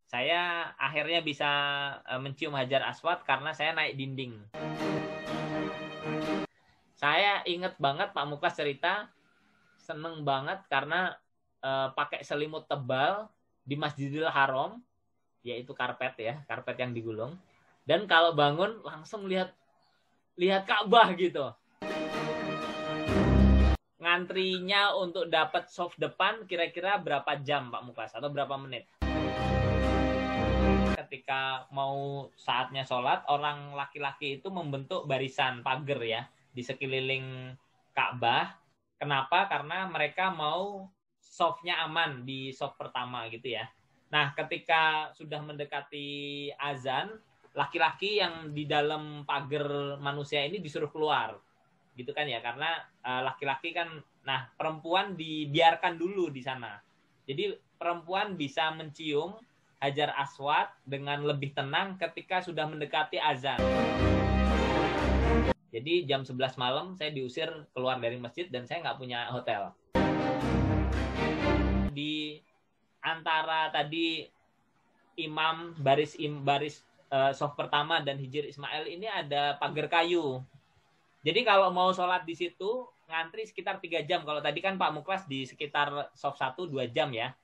Saya akhirnya bisa mencium Hajar Aswad karena saya naik dinding. Saya inget banget Pak Muklas cerita, seneng banget karena pakai selimut tebal di Masjidil Haram, yaitu karpet ya, karpet yang digulung. Dan kalau bangun langsung lihat Ka'bah gitu. Ngantrinya untuk dapat soft depan kira-kira berapa jam Pak Muklas atau berapa menit? Ketika mau saatnya sholat, orang laki-laki itu membentuk barisan pagar ya di sekeliling Ka'bah. Kenapa? Karena mereka mau softnya aman di soft pertama gitu ya. Nah, ketika sudah mendekati azan, laki-laki yang di dalam pagar manusia ini disuruh keluar. Gitu kan ya, karena laki-laki kan, nah perempuan dibiarkan dulu di sana. Jadi perempuan bisa mencium Hajar Aswad dengan lebih tenang ketika sudah mendekati azan. Jadi jam 11 malam saya diusir keluar dari masjid dan saya nggak punya hotel. Di antara tadi imam baris soft pertama dan Hijir Ismail ini ada pagar kayu. Jadi kalau mau sholat di situ ngantri sekitar 3 jam. Kalau tadi kan Pak Muklas di sekitar soft 1 2 jam ya.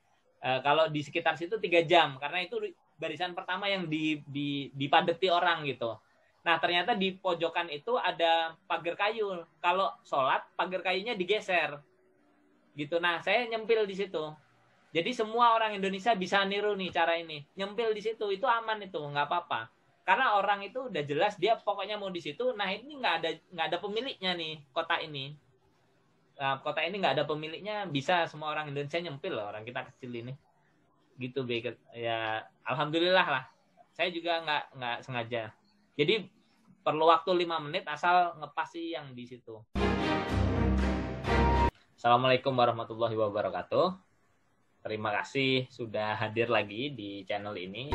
Kalau di sekitar situ 3 jam karena itu barisan pertama yang dipadati orang gitu. Nah, ternyata di pojokan itu ada pagar kayu. Kalau sholat pagar kayunya digeser. Gitu. Nah, saya nyempil di situ. Jadi semua orang Indonesia bisa niru nih cara ini. Nyempil di situ itu aman itu, nggak apa-apa. Karena orang itu udah jelas dia pokoknya mau di situ. Nah, ini nggak ada pemiliknya nih kota ini. Nah, kota ini nggak ada pemiliknya, bisa semua orang Indonesia nyempil loh, orang kita kecil ini. Gitu ya, alhamdulillah lah. Saya juga nggak sengaja. Jadi perlu waktu 5 menit asal ngepasi yang di situ. Assalamualaikum warahmatullahi wabarakatuh. Terima kasih sudah hadir lagi di channel ini.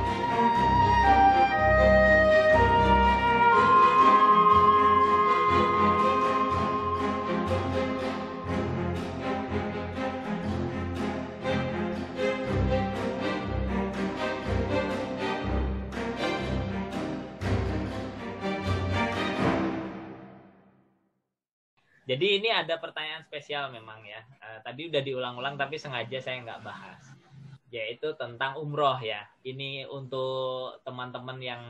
Jadi ini ada pertanyaan spesial memang ya. Tadi udah diulang-ulang tapi sengaja saya nggak bahas. Yaitu tentang umroh ya. Ini untuk teman-teman yang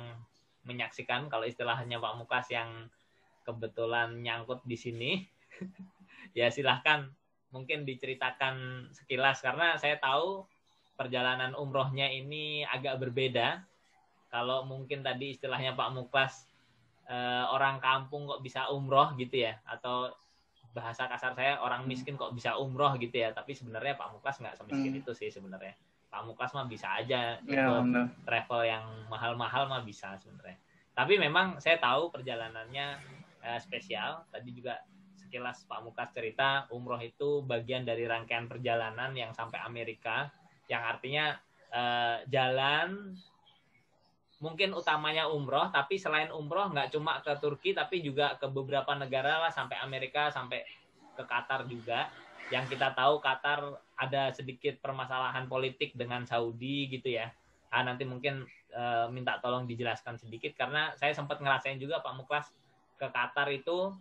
menyaksikan, kalau istilahnya Pak Muklas yang kebetulan nyangkut di sini. Ya silahkan mungkin diceritakan sekilas. Karena saya tahu perjalanan umrohnya ini agak berbeda. Kalau mungkin tadi istilahnya Pak Muklas, orang kampung kok bisa umroh gitu ya. Atau bahasa kasar saya orang miskin kok bisa umroh gitu ya, tapi sebenarnya Pak Muklas nggak semiskin itu sih sebenarnya. Pak Muklas mah bisa aja ikut travel yang mahal-mahal mah bisa sebenarnya. Tapi memang saya tahu perjalanannya spesial. Tadi juga sekilas Pak Muklas cerita umroh itu bagian dari rangkaian perjalanan yang sampai Amerika, yang artinya jalan mungkin utamanya umroh, tapi selain umroh nggak cuma ke Turki, tapi juga ke beberapa negara lah, sampai Amerika, sampai ke Qatar juga. Yang kita tahu Qatar ada sedikit permasalahan politik dengan Saudi gitu ya. Nanti mungkin minta tolong dijelaskan sedikit, karena saya sempat ngerasain juga Pak Muklas ke Qatar itu,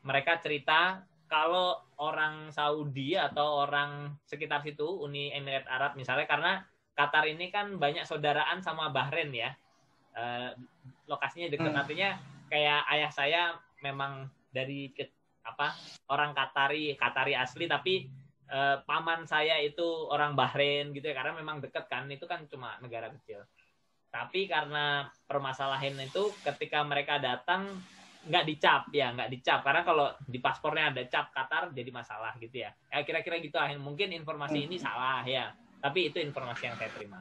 mereka cerita kalau orang Saudi atau orang sekitar situ, Uni Emirat Arab misalnya, karena Qatar ini kan banyak saudaraan sama Bahrain ya. Lokasinya dekat, artinya kayak ayah saya memang dari orang Qatari asli, tapi paman saya itu orang Bahrain gitu ya, karena memang dekat kan, itu kan cuma negara kecil. Tapi karena permasalahan itu ketika mereka datang nggak dicap, karena kalau di paspornya ada cap Qatar jadi masalah gitu ya. Kira-kira gitu, mungkin informasi ini salah ya, tapi itu informasi yang saya terima.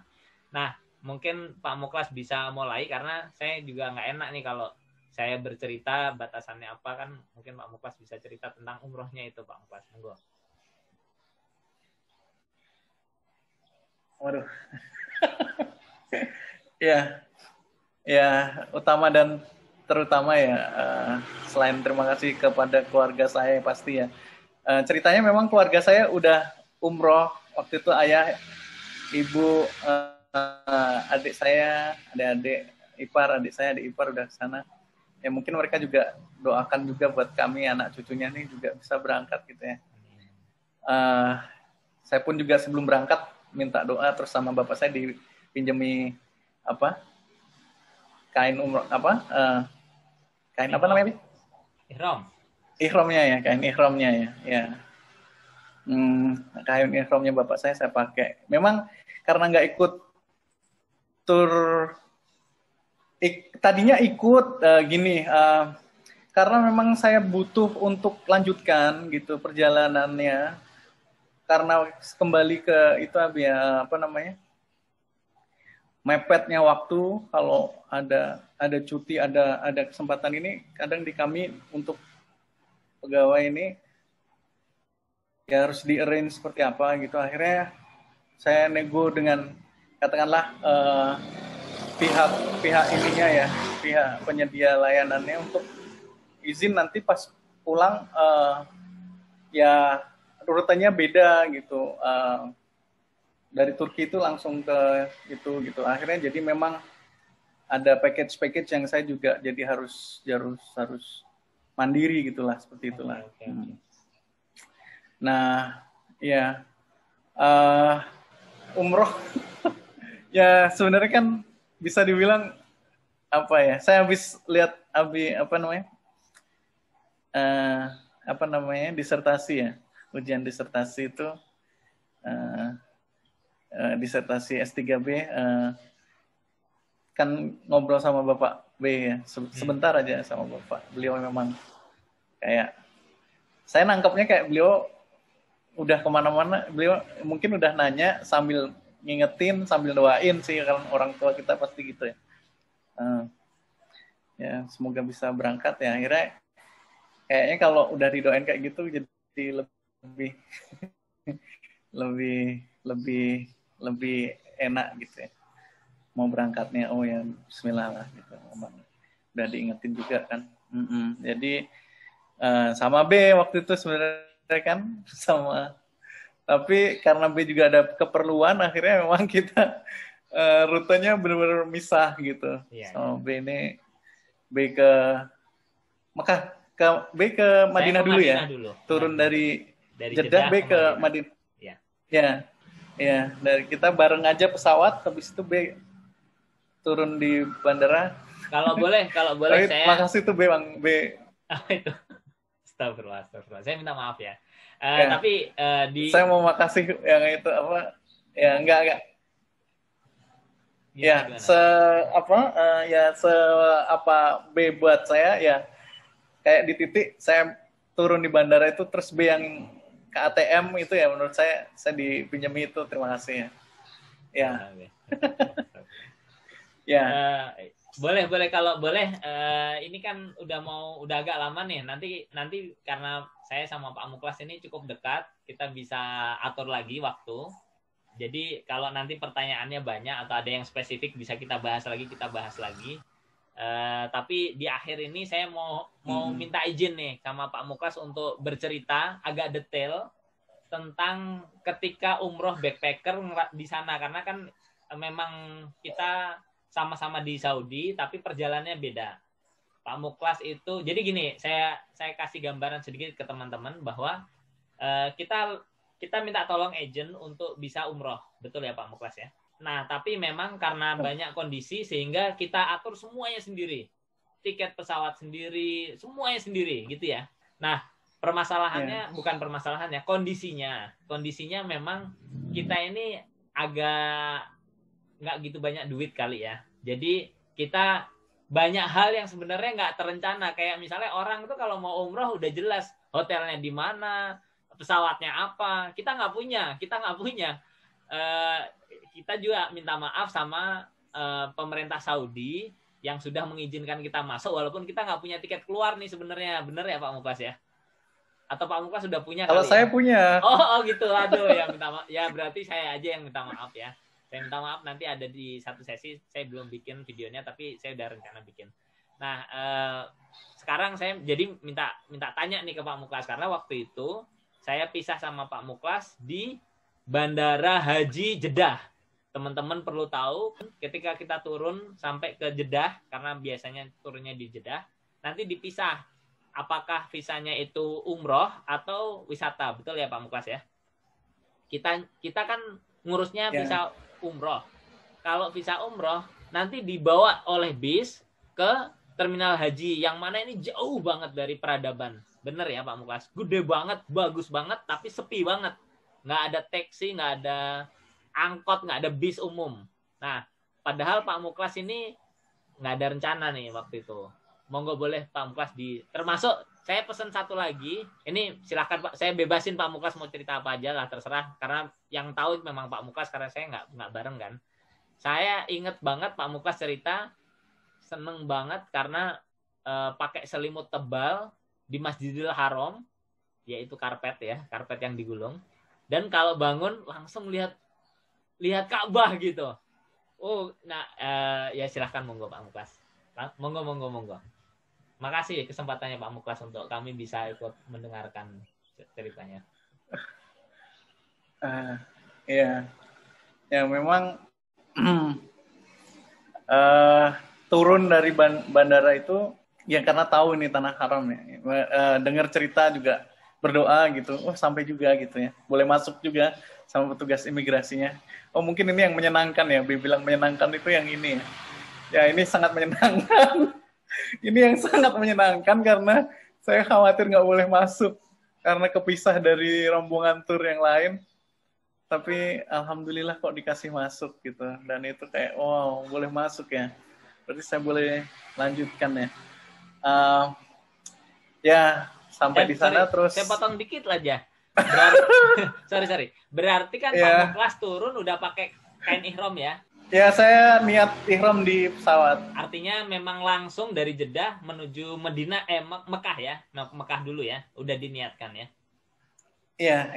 Nah, mungkin Pak Muklas bisa mulai, karena saya juga nggak enak nih kalau saya bercerita batasannya apa, kan mungkin Pak Muklas bisa cerita tentang umrohnya itu Pak Muklas. Monggo. Waduh. ya utama dan terutama ya, selain terima kasih kepada keluarga saya pasti ya. Ceritanya memang keluarga saya udah umroh waktu itu, ayah, ibu, adik saya, adik-adik ipar, adik saya, adik ipar udah ke sana. Ya mungkin mereka juga doakan juga buat kami anak cucunya nih juga bisa berangkat gitu ya. Saya pun juga sebelum berangkat minta doa terus sama bapak saya dipinjemi apa kain umroh kain apa namanya? Ihromnya ya, kain ihromnya ya. Ya. Kain ihromnya bapak saya pakai. Memang karena nggak ikut tur, tadinya ikut gini. Karena memang saya butuh untuk lanjutkan gitu perjalanannya. Karena kembali ke itu ya apa namanya? Mepetnya waktu, kalau ada cuti, ada kesempatan ini, kadang di kami untuk pegawai ini ya harus di-arrange seperti apa gitu. Akhirnya saya nego dengan katakanlah pihak ininya ya, pihak penyedia layanannya untuk izin nanti pas pulang ya rutenya beda gitu. Dari Turki itu langsung ke itu gitu. Akhirnya jadi memang ada package yang saya juga jadi harus mandiri gitulah, seperti itulah. Okay. Nah, ya umroh ya sebenarnya kan bisa dibilang apa ya? Saya habis lihat disertasi ya, ujian disertasi itu. Disertasi S3B kan ngobrol sama Bapak B ya, sebentar aja sama Bapak. Beliau memang kayak, saya nangkapnya kayak beliau udah kemana-mana, beliau mungkin udah nanya sambil ngingetin, sambil doain sih, karena orang tua kita pasti gitu ya. Ya semoga bisa berangkat ya. Akhirnya kayaknya kalau udah didoain kayak gitu jadi lebih enak gitu ya, mau berangkatnya. Oh ya Bismillah lah gitu, udah diingetin juga kan. Jadi sama B waktu itu sebenarnya kan sama, tapi karena B juga ada keperluan, akhirnya memang kita rutenya benar-benar misah gitu. Sama B ini B ke Mekah, B ke Madinah dulu ya, turun dari Jeddah, B ke Madinah. Ya, dari kita bareng aja pesawat, habis itu B turun di bandara. Kalau boleh saya. Makasih tuh B, Bang B. Itu. Astagfirullah. Saya minta maaf ya. Tapi saya mau makasih yang itu apa? Ya enggak. Ya, B buat saya ya. Kayak di titik saya turun di bandara itu, terus B yang ke ATM itu ya, menurut saya dipinjami itu. Terima kasih ya. Ya. Boleh kalau boleh. Ini kan udah agak lama nih. Nanti karena saya sama Pak Muklas ini cukup dekat, kita bisa atur lagi waktu. Jadi kalau nanti pertanyaannya banyak atau ada yang spesifik bisa kita bahas lagi. Tapi di akhir ini saya mau minta izin nih sama Pak Muklas untuk bercerita agak detail tentang ketika umroh backpacker di sana, karena kan memang kita sama-sama di Saudi tapi perjalanannya beda. Pak Muklas itu, jadi gini, saya kasih gambaran sedikit ke teman-teman bahwa kita minta tolong agent untuk bisa umroh, betul ya Pak Muklas ya? Nah, tapi memang karena banyak kondisi sehingga kita atur semuanya sendiri. Tiket pesawat sendiri, semuanya sendiri gitu ya. Nah, bukan permasalahannya, kondisinya memang kita ini agak nggak gitu banyak duit kali ya. Jadi kita banyak hal yang sebenarnya nggak terencana. Kayak misalnya orang itu kalau mau umroh udah jelas hotelnya di mana, pesawatnya apa. Kita nggak punya. Kita juga minta maaf sama pemerintah Saudi yang sudah mengizinkan kita masuk, walaupun kita nggak punya tiket keluar nih sebenarnya. Bener ya Pak Muklas ya? Atau Pak Muklas sudah punya? Kalau saya punya. Oh gitu. Aduh, ya minta maaf. Ya berarti saya aja yang minta maaf ya. Saya minta maaf, nanti ada di satu sesi. Saya belum bikin videonya, tapi saya udah rencana bikin. Nah, sekarang saya jadi minta tanya nih ke Pak Muklas, karena waktu itu saya pisah sama Pak Muklas di Bandara Haji Jeddah. teman-teman perlu tahu ketika kita turun sampai ke Jeddah, karena biasanya turunnya di Jeddah, nanti dipisah apakah visanya itu umroh atau wisata, betul ya Pak Muklas ya? Kita kan ngurusnya visa umroh. Kalau visa umroh nanti dibawa oleh bis ke terminal haji yang mana ini jauh banget dari peradaban. Bener ya Pak Muklas? Gede banget, bagus banget, tapi sepi banget. Nggak ada taksi, nggak ada angkot, nggak ada bis umum. Nah, padahal Pak Muklas ini nggak ada rencana nih waktu itu. Monggo boleh Pak Muklas termasuk saya pesan satu lagi. Ini silahkan Pak, saya bebasin Pak Muklas mau cerita apa aja lah, terserah. Karena yang tahu memang Pak Muklas, karena saya nggak bareng kan. Saya inget banget Pak Muklas cerita, seneng banget karena pakai selimut tebal di Masjidil Haram, yaitu karpet ya, karpet yang digulung. Dan kalau bangun langsung lihat Ka'bah gitu. Oh, nah ya silahkan monggo Pak Muklas. Monggo. Makasih kesempatannya Pak Muklas untuk kami bisa ikut mendengarkan ceritanya. Ya memang turun dari bandara itu ya karena tahu ini tanah haram ya. Dengar cerita juga berdoa gitu. Oh sampai juga gitu ya. Boleh masuk juga sama petugas imigrasinya. Oh mungkin ini yang menyenangkan ya. Bilang menyenangkan itu yang ini ya. Ya ini sangat menyenangkan. Ini yang sangat menyenangkan karena saya khawatir nggak boleh masuk karena kepisah dari rombongan tur yang lain. Tapi alhamdulillah kok dikasih masuk gitu. Dan itu kayak wow boleh masuk ya. Berarti saya boleh lanjutkan ya. Ya sampai di sana terus. Saya potong dikit aja. Berarti, sorry. Berarti kan Pak Muklas turun udah pakai kain ihram ya? Ya, saya niat ihram di pesawat. Artinya memang langsung dari Jeddah menuju Madinah, Mekah ya? Mekah dulu ya? Udah diniatkan ya? Iya.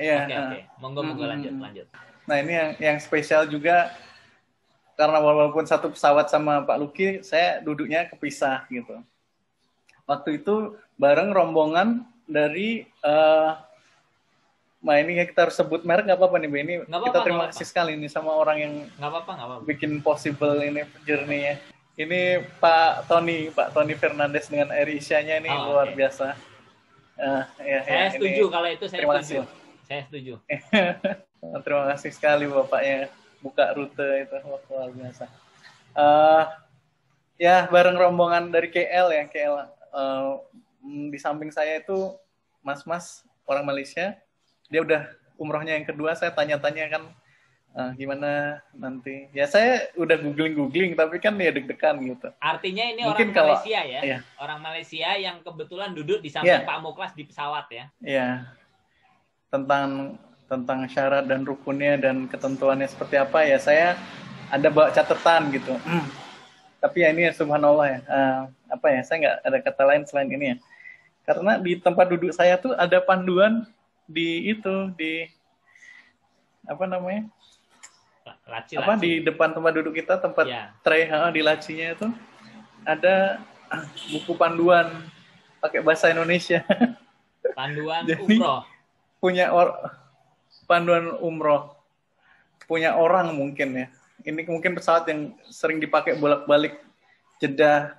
Oke. Monggo lanjut. Nah, ini yang spesial juga, karena walaupun satu pesawat sama Pak Luki, saya duduknya kepisah gitu. Waktu itu bareng rombongan dari... Nah ini kita harus sebut merek nggak apa-apa nih, ini kita terima kasih sekali nih sama orang yang nggak apa-apa bikin possible ini journey-nya. Ini Pak Tony Fernandes dengan AirAsia-nya ini luar biasa. Saya setuju kalau itu saya setuju. Saya setuju. Terima kasih sekali Bapaknya buka rute itu luar biasa. Ya bareng rombongan dari KL ya di samping saya itu mas-mas orang Malaysia. Dia udah umrohnya yang kedua, saya tanya-tanya kan gimana nanti. Ya saya udah googling tapi kan ya deg-degan gitu. Artinya ini mungkin orang Malaysia ya? Iya. Orang Malaysia yang kebetulan duduk di samping Pak Muklas di pesawat ya? Iya. Tentang syarat dan rukunnya dan ketentuannya seperti apa ya, saya ada bawa catatan gitu. Tapi ya ini ya subhanallah ya. Saya nggak ada kata lain selain ini ya. Karena di tempat duduk saya tuh ada panduan di laci. Di depan tempat duduk kita, tempat tray di lacinya itu ada buku panduan pakai bahasa Indonesia. Panduan umroh. Panduan umroh punya orang mungkin ya. Ini mungkin pesawat yang sering dipakai bolak-balik Jeddah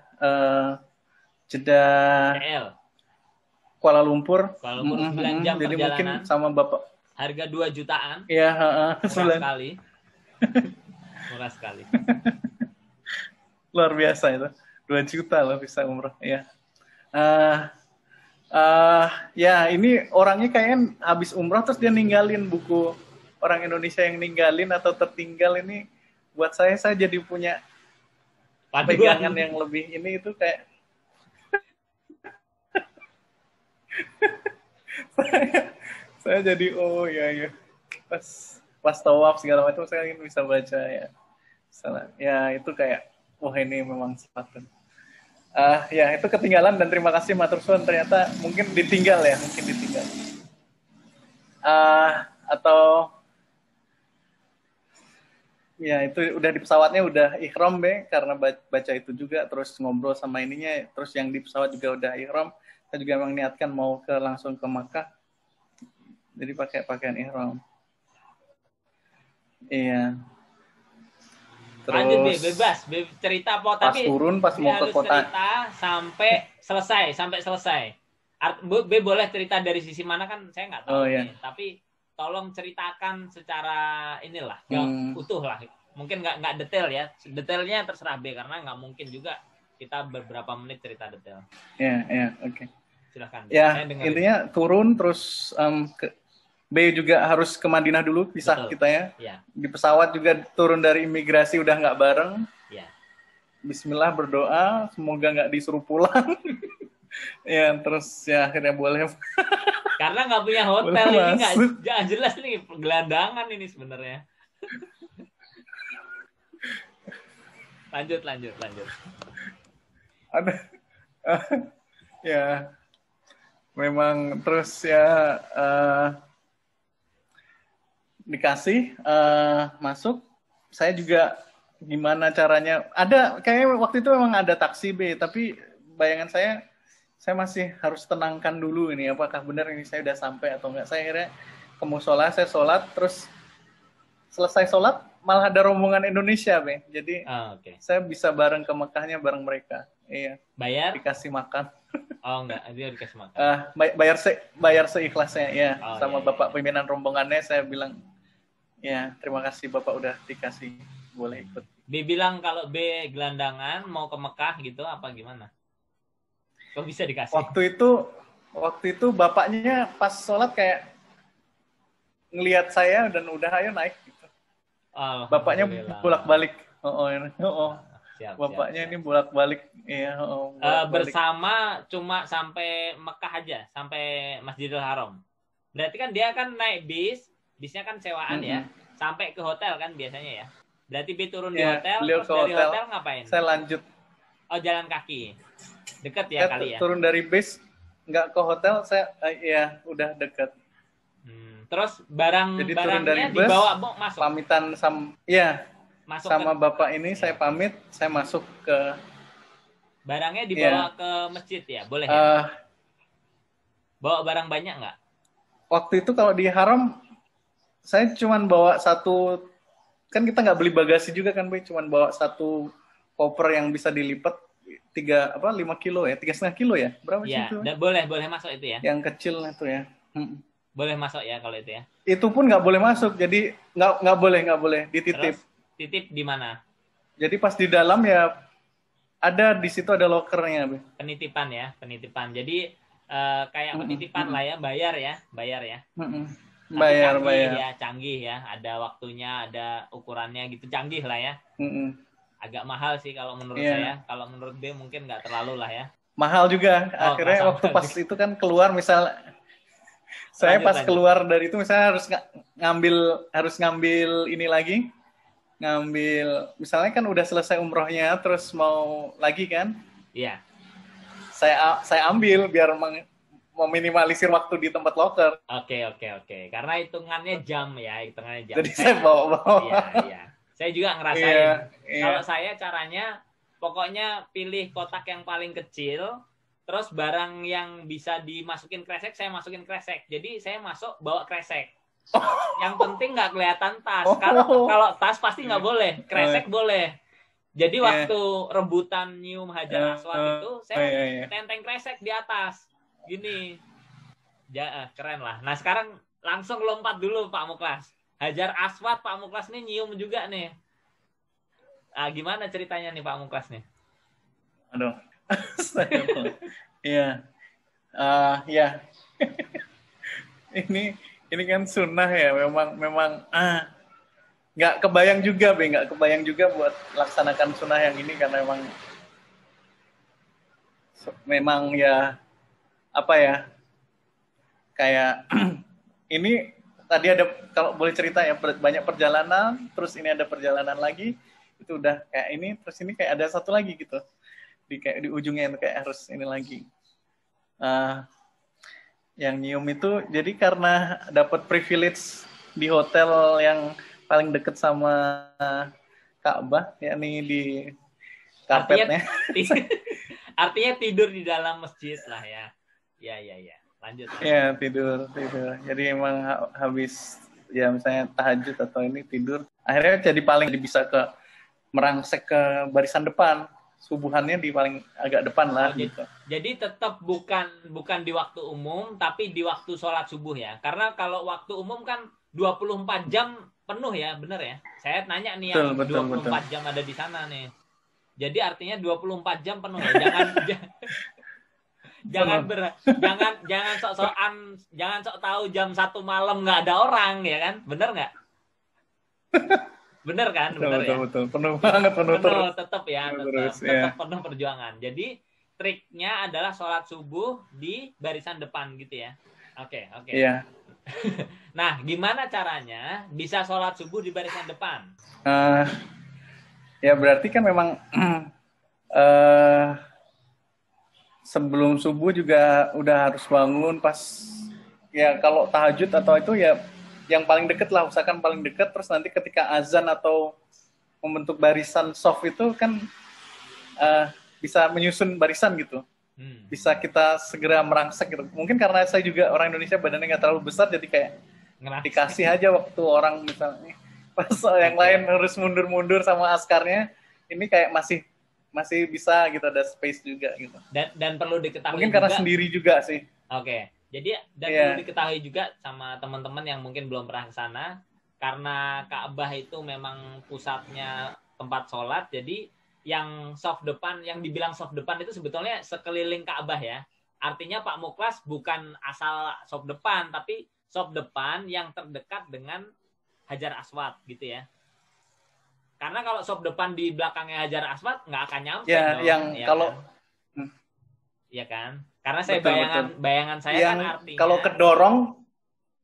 Kuala Lumpur 9 jam jadi perjalanan. Mungkin sama Bapak. Harga 2 jutaan. Iya, Murah sekali. Luar biasa itu. 2 juta loh bisa umroh. Ya. Ya ini orangnya kayaknya habis umroh terus dia ninggalin buku orang Indonesia yang ninggalin atau tertinggal ini. Buat saya jadi punya pegangan yang lebih ini itu kayak saya jadi ya pas tawaf segala macam saya ingin bisa baca ya. Ya itu kayak ini memang sepatut. Ya itu ketinggalan dan terima kasih matur suwun, ternyata mungkin ditinggal. Atau ya itu udah di pesawatnya udah ihram karena baca itu juga, terus ngobrol sama ininya, terus yang di pesawat juga udah ihram. Saya juga memang niatkan mau langsung ke Makkah, jadi pakai pakaian ihram. Iya. Lanjut B, Terus bebas, B, cerita apa pas tapi turun, pas B mau ke harus kota, cerita sampai selesai. B boleh cerita dari sisi mana kan saya nggak tahu iya. nih, tapi tolong ceritakan secara inilah, Hmm, utuh lah. Mungkin nggak detail ya, detailnya terserah B karena nggak mungkin juga kita beberapa menit cerita detail. oke. Silahkan B, saya Ya, dengerin. intinya turun terus B juga harus ke Madinah dulu, pisah Betul. kita ya. Ya, Di pesawat juga turun dari imigrasi udah nggak bareng. ya. Bismillah berdoa, semoga nggak disuruh pulang. Ya, terus ya akhirnya boleh Karena nggak punya boleh hotel ini nggak masuk. jelas nih gelandangan ini sebenarnya. Lanjut. Ada ya memang terus ya dikasih masuk. Saya juga gimana caranya? Ada kayaknya waktu itu memang ada taksi B, tapi bayangan saya masih harus tenangkan dulu ini apakah benar ini saya udah sampai atau enggak. Saya akhirnya ke musola, saya sholat, terus selesai sholat malah ada rombongan Indonesia, Be. Jadi Okay. saya bisa bareng ke Mekahnya bareng mereka. Iya. Bayar? Dikasih makan. Oh enggak, dia dikasih makan. Bayar seikhlasnya ya. Oh, sama iya. Bapak pimpinan rombongannya saya bilang, ya terima kasih Bapak udah dikasih boleh ikut. B bilang kalau B gelandangan mau ke Mekah gitu apa gimana? Kok bisa dikasih? Waktu itu bapaknya pas sholat kayak ngelihat saya dan udah ayo naik gitu. Bapaknya bolak-balik. Siap, bapaknya siap. Ini bolak-balik. Iya. Bersama cuma sampai Mekah aja, sampai Masjidil Haram. Berarti kan dia kan naik bisnya kan sewaan ya, sampai ke hotel kan biasanya ya. Berarti B turun di hotel, terus dari hotel ngapain? Saya lanjut. Oh, jalan kaki. Dekat ya kali ya? Turun dari bis, nggak ke hotel, saya ya udah dekat. Terus barangnya bus, dibawa masuk? Pamitan masuk sama bapak ini, saya pamit, saya masuk ke... Barangnya dibawa ke masjid ya? Boleh ya? Bawa barang banyak nggak? Waktu itu kalau di Haram, saya cuma bawa satu... Kan kita nggak beli bagasi juga kan, Boy. Cuman bawa satu koper yang bisa dilipat 5 kilo ya, 3,5 kilo ya, berapa sih itu? Ya, boleh masuk itu ya? Yang kecil itu ya. Boleh masuk ya kalau itu ya? Itu pun nggak boleh masuk, jadi nggak boleh dititip. Terus, titip di mana? Jadi pas di dalam ya ada di situ ada lokernya, Boy. Penitipan. Jadi kayak penitipan lah ya, bayar ya. Bayar. Ya, canggih ya, ada waktunya, ada ukurannya gitu, canggih lah ya. Agak mahal sih kalau menurut saya. Kalau menurut B mungkin nggak terlalu lah ya. Mahal juga. Akhirnya waktu pas itu kan keluar misal saya pas keluar dari itu misalnya harus ngambil ini lagi. Ngambil misalnya kan udah selesai umrohnya terus mau lagi kan? Iya. Saya ambil biar meminimalisir waktu di tempat loker. Oke. Karena hitungannya jam. Jadi saya bawa. Iya. Saya juga ngerasain. Kalau saya caranya pokoknya pilih kotak yang paling kecil, terus barang yang bisa dimasukin kresek saya masukin kresek. Jadi saya bawa kresek. Yang penting nggak kelihatan tas. Kalau tas pasti nggak boleh, kresek boleh. Jadi waktu rebutan nyium Hajar Aswad itu saya tenteng kresek di atas. Gini, keren lah. Nah sekarang langsung lompat dulu Pak Muklas. Hajar Aswad Pak Muklas nih nyium juga nih. Gimana ceritanya nih Pak Muklas nih? Aduh, iya, ya. Ini kan sunnah ya. Memang nggak kebayang juga buat laksanakan sunnah yang ini karena memang ya. Apa ya, kayak ini tadi ada, kalau boleh cerita ya, banyak perjalanan, terus ini ada perjalanan lagi, itu udah kayak ini, terus ini kayak ada satu lagi gitu, di ujungnya itu kayak harus ini lagi. Yang nyium itu, jadi karena dapat privilege di hotel yang paling deket sama Ka'bah, yakni di karpetnya. Artinya tidur di dalam masjid lah ya. Ya. Lanjut. Ya, tidur. Jadi emang habis ya misalnya tahajud atau ini tidur. Akhirnya jadi paling bisa ke merangsek ke barisan depan, subuhannya di paling agak depan lah gitu. Jadi tetap bukan di waktu umum, tapi di waktu sholat subuh ya. Karena kalau waktu umum kan 24 jam penuh ya, bener ya? Saya nanya nih yang 24 jam ada di sana nih. Jadi artinya 24 jam penuh ya. Jangan sok tahu jam 1 malam nggak ada orang ya kan? Bener nggak? Bener kan? Betul. Penuh banget, penuh tetap ya, tetap penuh perjuangan. Jadi triknya adalah sholat subuh di barisan depan gitu ya. Oke. Iya. Nah, gimana caranya bisa sholat subuh di barisan depan? Ya berarti kan memang sebelum subuh juga udah harus bangun pas ya, kalau tahajud atau itu ya yang paling deket lah, usahakan paling deket. Terus nanti ketika azan atau membentuk barisan soft itu kan bisa menyusun barisan gitu. Bisa kita segera merangsek gitu. Mungkin karena saya juga orang Indonesia badannya nggak terlalu besar, jadi kayak dikasih aja waktu orang misalnya pas yang lain harus mundur-mundur sama askarnya, ini kayak masih bisa gitu, ada space juga gitu. Dan perlu diketahui mungkin karena juga, sendiri juga sih. Oke. Jadi perlu diketahui juga sama teman-teman yang mungkin belum pernah ke sana, karena Ka'bah itu memang pusatnya tempat sholat. Jadi yang soft depan, yang dibilang soft depan itu sebetulnya sekeliling Ka'bah ya. Artinya Pak Muklas bukan asal soft depan, tapi soft depan yang terdekat dengan Hajar Aswad gitu ya. Karena kalau soft depan di belakangnya Hajar Aswad nggak akan nyampe ya, dong. Yang ya kalau kan? Iya kan? Karena saya bayangan saya yang kan artinya kalau kedorong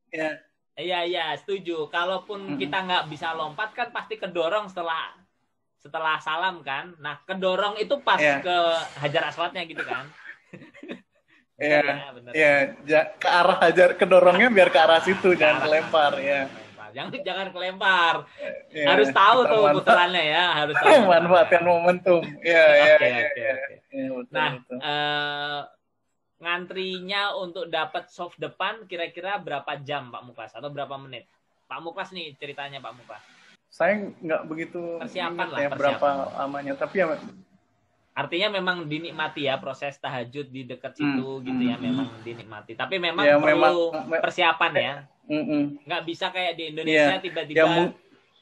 ya. Iya, setuju. Kalaupun kita nggak bisa lompat kan pasti kedorong setelah salam kan. Nah, kedorong itu pas ke Hajar Aswadnya gitu kan. Ke arah Hajar, kedorongnya biar ke arah situ, jangan kelempar ya. Jangan kelempar. Harus tahu tuh puterannya ya, harus tahu. Manfaatkan momentum. Oke. Nah, ngantrinya untuk dapat soft depan kira-kira berapa jam Pak Muklas atau berapa menit? Pak Muklas nih ceritanya Pak Muklas. Saya nggak begitu persiapan lah berapa lamanya, tapi ya artinya memang dinikmati ya proses tahajud di dekat situ gitu ya, memang dinikmati. Tapi memang perlu persiapan ya. Nggak bisa kayak di Indonesia tiba-tiba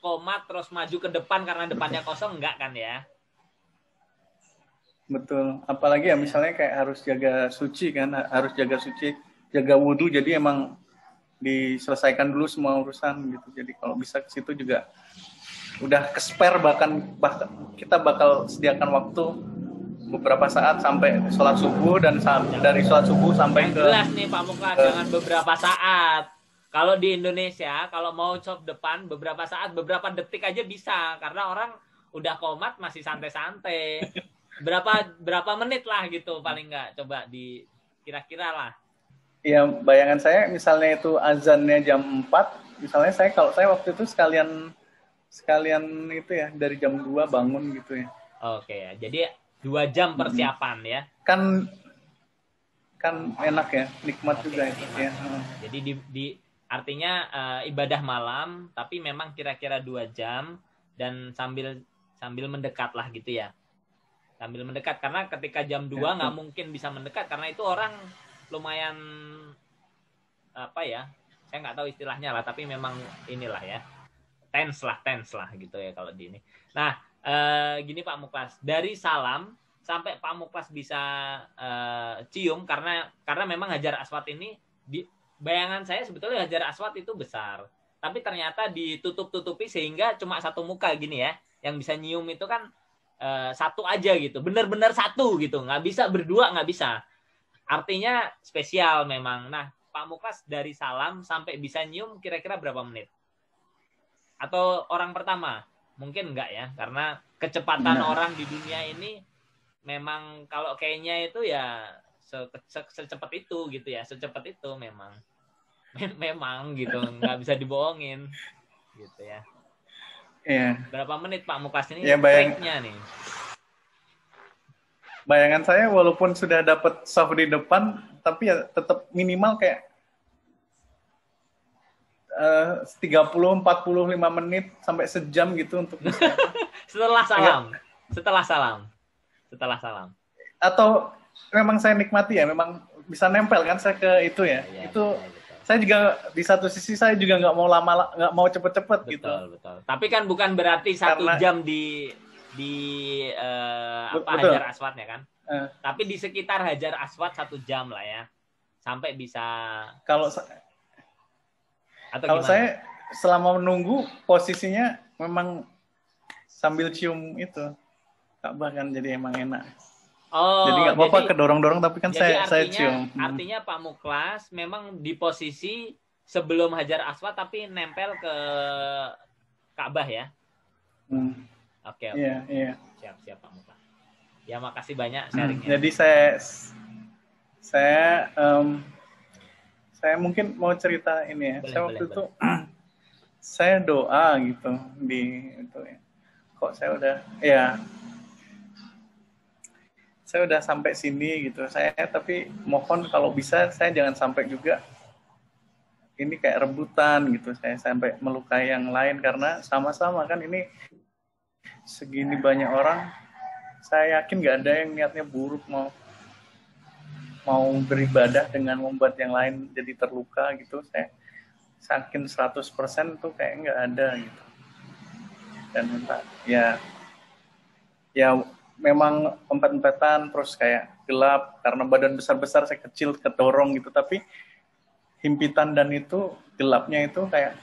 komat terus maju ke depan karena depannya kosong, enggak kan ya? Betul. Apalagi ya misalnya kayak harus jaga suci kan, harus jaga suci, jaga wudhu, jadi emang diselesaikan dulu semua urusan gitu. Jadi kalau bisa ke situ juga udah ke-spare, bahkan kita bakal sediakan waktu beberapa saat sampai sholat subuh, dan dari sholat subuh sampai ke jelas nih Pak Muklas, jangan beberapa saat. Kalau di Indonesia kalau mau soft depan beberapa saat, beberapa detik aja bisa, karena orang udah komat masih santai-santai. Berapa menit lah gitu paling nggak, coba di kira-kira lah. Iya, bayangan saya misalnya itu azannya jam 4, misalnya kalau saya waktu itu sekalian itu ya dari jam 2 bangun gitu ya. Oke ya, jadi 2 jam persiapan ya. Kan enak ya, nikmat juga ya. Jadi artinya ibadah malam, tapi memang kira-kira 2 jam dan sambil mendekat lah gitu ya. Sambil mendekat, karena ketika jam 2 nggak mungkin bisa mendekat, karena itu orang lumayan apa ya, saya nggak tahu istilahnya lah, tapi memang inilah ya, tense lah gitu ya kalau di ini. Nah, gini Pak Muklas, dari salam sampai Pak Muklas bisa cium, karena memang Hajar Aswad ini, bayangan saya sebetulnya Hajar Aswad itu besar, tapi ternyata ditutup-tutupi sehingga cuma satu muka gini ya, yang bisa nyium itu kan satu aja gitu, benar-benar satu gitu, nggak bisa berdua, nggak bisa. Artinya spesial memang. Nah, Pak Muklas dari salam sampai bisa nyium kira-kira berapa menit? Atau orang pertama? Mungkin enggak ya, karena kecepatan orang di dunia ini memang kalau kayaknya itu ya secepat itu gitu ya, secepat itu memang gitu, nggak bisa dibohongin gitu ya. Iya. Berapa menit Pak Muklas ini? Ya, triknya nih. Bayangan saya walaupun sudah dapat soft di depan, tapi ya tetap minimal kayak 30-45 menit sampai sejam gitu untuk bisa. Setelah salam. Atau memang saya nikmati ya, memang bisa nempel kan saya ke itu ya. Itu betul. Saya juga di satu sisi saya juga nggak mau nggak mau cepet-cepet gitu. Betul. Tapi kan bukan berarti 1 jam di Hajar Aswadnya kan. Tapi di sekitar Hajar Aswad 1 jam lah ya. Sampai bisa. Kalau saya selama menunggu posisinya memang sambil cium itu Ka'bah kan, jadi emang enak. Jadi nggak apa-apa kedorong-dorong, tapi kan saya cium. Artinya Pak Muklas memang di posisi sebelum Hajar Aswad tapi nempel ke Ka'bah ya. Oke. Iya. Siap Pak Muklas. Ya makasih banyak sharingnya. Jadi saya mungkin mau cerita ini ya. Saya waktu itu saya doa gitu di itu ya. Kok saya udah sampai sini gitu. Tapi mohon kalau bisa saya jangan sampai juga ini kayak rebutan gitu. Saya sampai melukai yang lain, karena sama-sama kan ini segini banyak orang. Saya yakin nggak ada yang niatnya buruk mau beribadah dengan membuat yang lain jadi terluka gitu. Saya yakin 100% tuh kayak nggak ada gitu. Dan ya memang empet-empetan, terus kayak gelap karena badan besar-besar, saya kecil kedorong gitu, tapi himpitan dan itu gelapnya itu kayak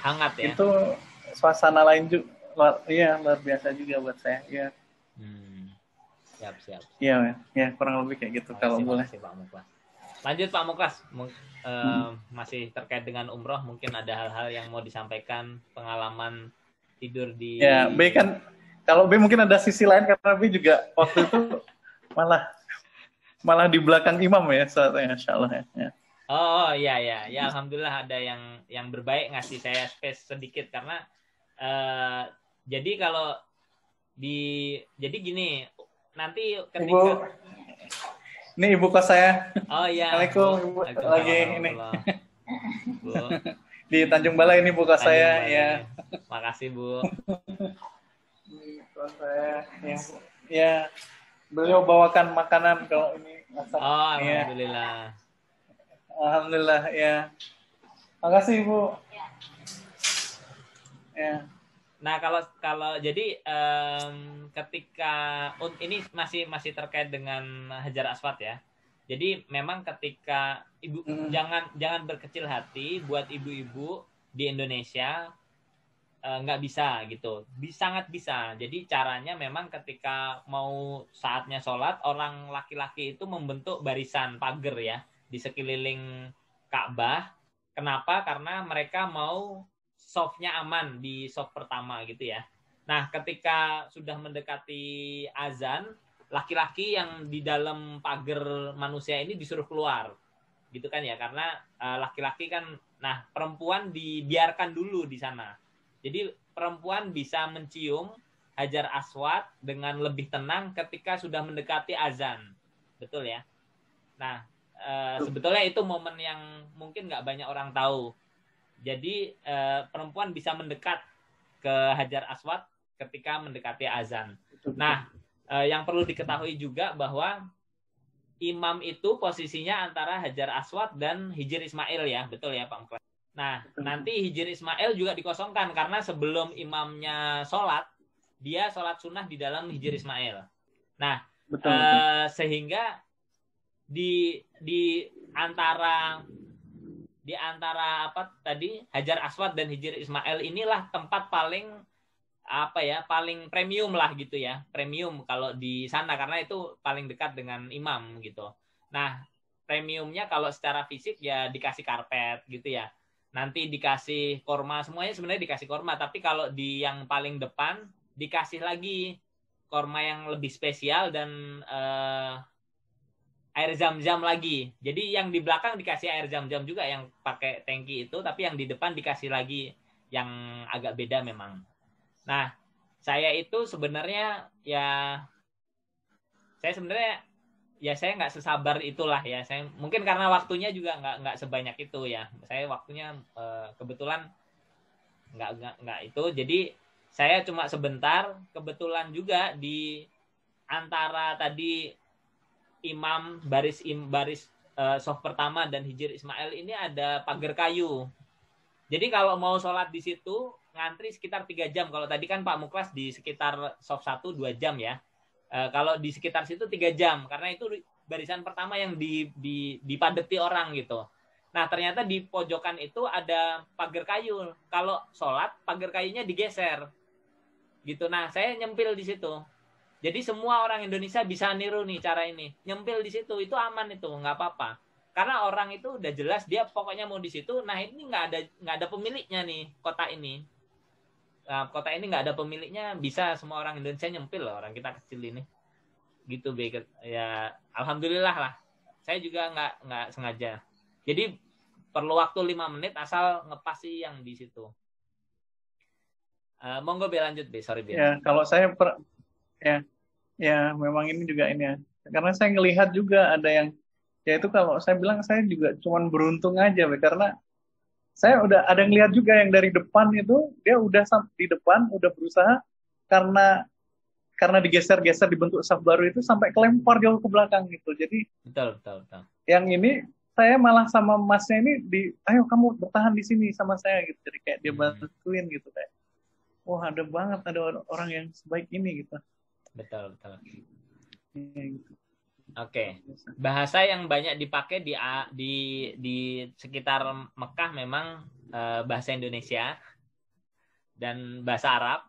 hangat ya. Itu suasana lain juga. Luar biasa juga buat saya. Iya. Siap. Iya, kurang lebih kayak gitu. Kalau boleh. Pak Muklas. Lanjut Pak Muklas. Masih terkait dengan umroh, mungkin ada hal-hal yang mau disampaikan, pengalaman tidur di. Ya, B kan. Kalau B mungkin ada sisi lain, karena B juga waktu itu malah di belakang imam ya, soalnya, insya Allah ya. Oh iya. Ya alhamdulillah ada yang berbaik ngasih saya space sedikit, karena jadi kalau jadi gini, nanti ketika ini ibu kos saya. Oh iya. Assalamualaikum, Ibu. Lagi ini. Bu. Di Tanjung Balai ini ibu kos saya, ya. Makasih, Bu. Ibu kos saya. Ya. Beliau bawakan makanan kalau ini masak. Oh, alhamdulillah. Ya. Alhamdulillah, ya. Makasih, Ibu. Ya. Nah, kalau jadi ketika ini masih terkait dengan Hajar Aswad ya. Jadi memang ketika ibu jangan berkecil hati buat ibu-ibu di Indonesia, nggak bisa gitu. Sangat bisa. Jadi caranya memang ketika mau saatnya sholat, orang laki-laki itu membentuk barisan pagar ya di sekeliling Ka'bah. Kenapa? Karena mereka mau softnya aman di soft pertama gitu ya. Nah, ketika sudah mendekati azan, laki-laki yang di dalam pagar manusia ini disuruh keluar. Gitu kan ya, karena laki-laki kan, nah perempuan dibiarkan dulu di sana. Jadi perempuan bisa mencium Hajar Aswad dengan lebih tenang ketika sudah mendekati azan. Betul ya? Nah, sebetulnya itu momen yang mungkin nggak banyak orang tahu. Jadi perempuan bisa mendekat ke Hajar Aswad ketika mendekati azan. Nah, yang perlu diketahui juga bahwa imam itu posisinya antara Hajar Aswad dan Hijr Ismail ya, betul ya Pak Muklas? Nah, nanti Hijr Ismail juga dikosongkan karena sebelum imamnya sholat, dia sholat sunnah di dalam Hijr Ismail. Nah, betul. Sehingga di antara apa tadi Hajar Aswad dan Hijr Ismail inilah tempat paling premium lah gitu ya, premium kalau di sana karena itu paling dekat dengan imam gitu. Nah, premiumnya kalau secara fisik ya dikasih karpet gitu ya, nanti dikasih korma, semuanya sebenarnya dikasih korma, tapi kalau di yang paling depan dikasih lagi korma yang lebih spesial dan air zam-zam lagi. Jadi yang di belakang dikasih air zam-zam juga yang pakai tangki itu, tapi yang di depan dikasih lagi yang agak beda memang. Nah, saya itu sebenarnya ya saya nggak sesabar itulah ya. Saya mungkin karena waktunya juga nggak sebanyak itu ya. Saya waktunya kebetulan nggak itu. Jadi saya cuma sebentar. Kebetulan juga di antara tadi baris soft pertama dan Hijir Ismail ini ada pagar kayu. Jadi kalau mau sholat di situ ngantri sekitar 3 jam. Kalau tadi kan Pak Muklas di sekitar soft 1 2 jam ya. Kalau di sekitar situ 3 jam karena itu barisan pertama yang dipadati orang gitu. Nah, ternyata di pojokan itu ada pagar kayu. Kalau sholat pagar kayunya digeser. Gitu. Nah, saya nyempil di situ. Jadi semua orang Indonesia bisa niru nih cara ini. Nyempil di situ itu aman itu, nggak apa-apa. Karena orang itu udah jelas dia pokoknya mau di situ. Nah, ini nggak ada pemiliknya nih kota ini. Nah, kota ini nggak ada pemiliknya, bisa semua orang Indonesia nyempil loh, orang kita kecil ini. Gitu, ya alhamdulillah lah. Saya juga nggak sengaja. Jadi perlu waktu 5 menit asal ngepasi yang di situ. Monggo Be lanjut Be, sorry Be. Ya, kalau saya ya memang ini juga ini ya. Karena saya ngelihat juga ada yang ya itu kalau saya bilang saya juga cuman beruntung aja Be, karena saya udah ada ngelihat juga yang dari depan itu dia udah di depan udah berusaha karena digeser-geser dibentuk saf baru itu sampai kelempar jauh ke belakang gitu. Jadi betul. Yang ini saya malah sama masnya ini ayo kamu bertahan di sini sama saya gitu. Jadi kayak dia bantuin gitu kayak. Wah, ada banget ada orang yang sebaik ini gitu. Betul. Ya, gitu. Oke. Bahasa yang banyak dipakai di sekitar Mekah memang bahasa Indonesia dan bahasa Arab.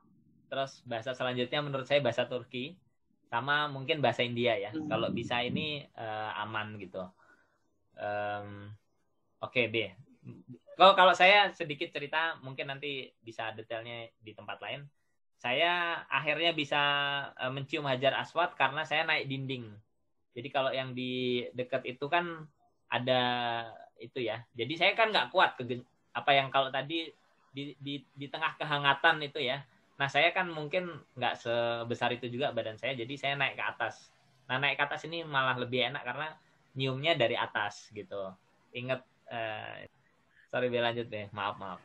Terus bahasa selanjutnya menurut saya bahasa Turki sama mungkin bahasa India ya. Kalau bisa ini aman gitu. Oke, B. Kalau saya sedikit cerita mungkin nanti bisa detailnya di tempat lain. Saya akhirnya bisa mencium Hajar Aswad karena saya naik dinding. Jadi kalau yang di dekat itu kan ada itu ya. Jadi saya kan nggak kuat apa yang kalau tadi di tengah kehangatan itu ya. Nah saya kan mungkin nggak sebesar itu juga badan saya. Jadi saya naik ke atas. Nah naik ke atas ini malah lebih enak karena nyiumnya dari atas gitu. Ingat, sorry lanjut deh. Maaf.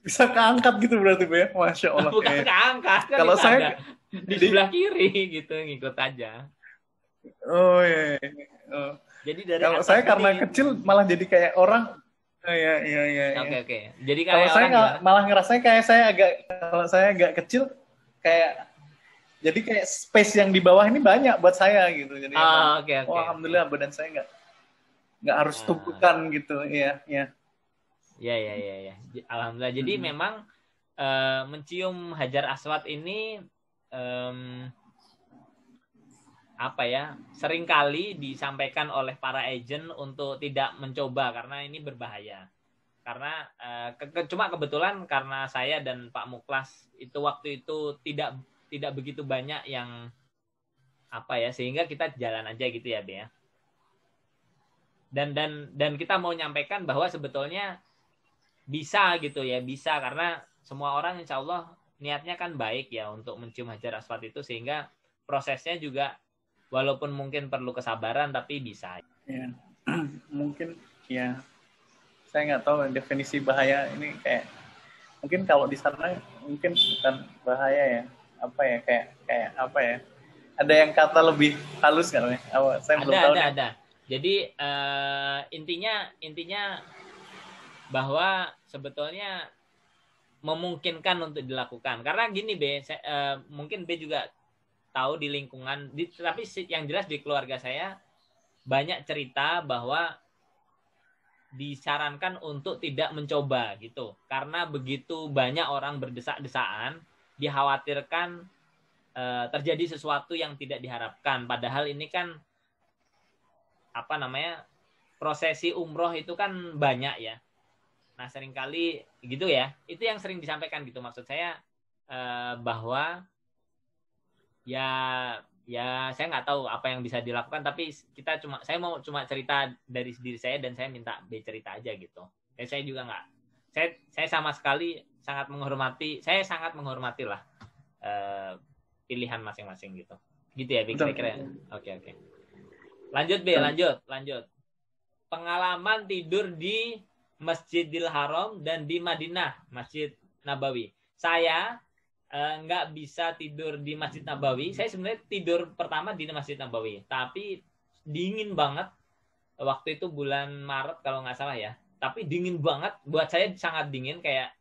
Bisa keangkat gitu berarti Be. Masya Allah. Bukan keangkat kan kalau saya ada di sebelah kiri gitu ngikut aja. Oh iya. Oh. Jadi dari kalau saya karena kecil malah jadi kayak orang. Iya. Oke. Jadi kalau saya malah ngerasain kayak kalau saya agak kecil kayak jadi kayak space yang di bawah ini banyak buat saya gitu. Jadi oke. Alhamdulillah badan saya nggak harus tumpukan gitu. Iya. Iya. Alhamdulillah. Jadi memang mencium Hajar Aswad ini apa ya, seringkali disampaikan oleh para agent untuk tidak mencoba karena ini berbahaya. Karena cuma kebetulan karena saya dan Pak Muklas itu waktu itu tidak begitu banyak yang apa ya, sehingga kita jalan aja gitu ya, Be ya. Dan kita mau nyampaikan bahwa sebetulnya bisa gitu ya, bisa karena semua orang insya Allah niatnya kan baik ya untuk mencium Hajar Aswad itu, sehingga prosesnya juga walaupun mungkin perlu kesabaran tapi bisa. Ya, mungkin ya saya nggak tahu definisi bahaya ini kayak mungkin kalau di sana mungkin bukan bahaya ya, apa ya kayak apa ya, ada yang kata lebih halus nggak? Saya belum tahu. Ada. Jadi intinya bahwa sebetulnya memungkinkan untuk dilakukan. Karena gini B, mungkin B juga tahu di lingkungan, tapi yang jelas di keluarga saya banyak cerita bahwa disarankan untuk tidak mencoba gitu. Karena begitu banyak orang berdesak-desaan, dikhawatirkan terjadi sesuatu yang tidak diharapkan. Padahal ini kan apa namanya, prosesi umroh itu kan banyak ya. Nah seringkali gitu ya, itu yang sering disampaikan gitu. Maksud saya bahwa ya saya nggak tahu apa yang bisa dilakukan, tapi saya mau cuma cerita dari diri saya dan saya minta B cerita aja gitu. Saya juga nggak, saya sama sekali sangat menghormati lah pilihan masing-masing gitu. Gitu ya, kira-kira. Oke. Lanjut, lanjut. Pengalaman tidur di Masjidil Haram dan di Madinah, Masjid Nabawi. Saya nggak bisa tidur di Masjid Nabawi. Saya sebenarnya tidur pertama di Masjid Nabawi, tapi dingin banget. Waktu itu bulan Maret kalau nggak salah ya. Tapi dingin banget. Buat saya sangat dingin, kayak